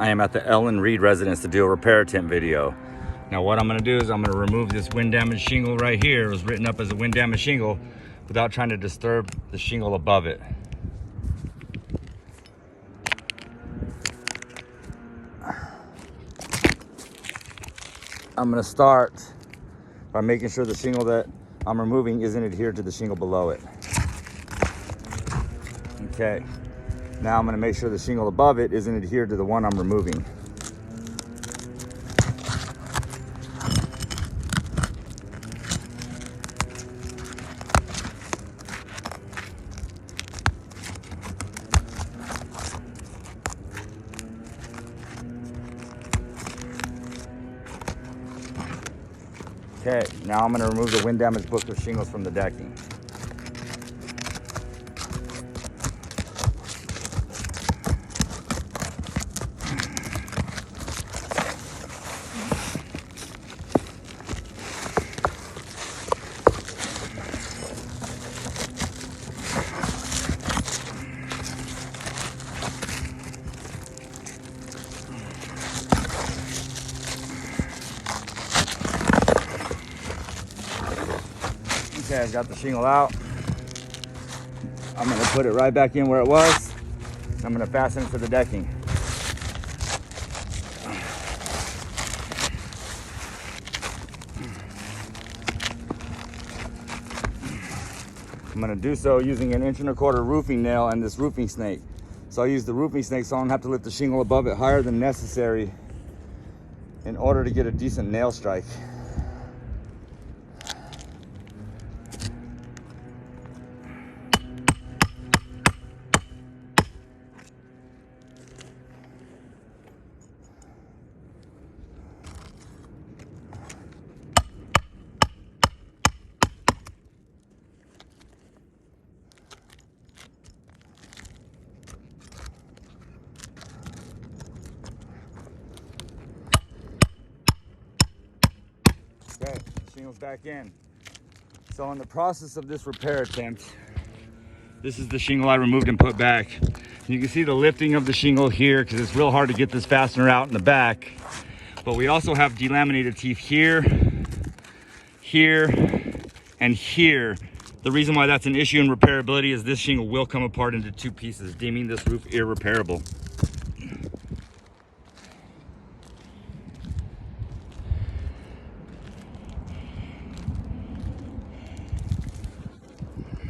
I am at the Reid residence to do a repair attempt video. Now what I'm gonna do is I'm gonna remove this wind damaged shingle right here. It was written up as a wind damaged shingle without trying to disturb the shingle above it. I'm gonna start by making sure the shingle that I'm removing isn't adhered to the shingle below it. Okay, now I'm gonna make sure the shingle above it isn't adhered to the one I'm removing. Okay, now I'm going to remove the wind damage book of shingles from the decking. Okay, I've got the shingle out. I'm gonna put it right back in where it was. I'm gonna fasten it to the decking. I'm gonna do so using an 1¼ roofing nail and this roofing snake. So I'll use the roofing snake so I don't have to lift the shingle above it higher than necessary in order to get a decent nail strike. Okay, shingle's back in. So in the process of this repair attempt, this is the shingle I removed and put back. You can see the lifting of the shingle here because it's real hard to get this fastener out in the back. But we also have delaminated teeth here, here, and here. The reason why that's an issue in repairability is this shingle will come apart into 2 pieces, deeming this roof irreparable.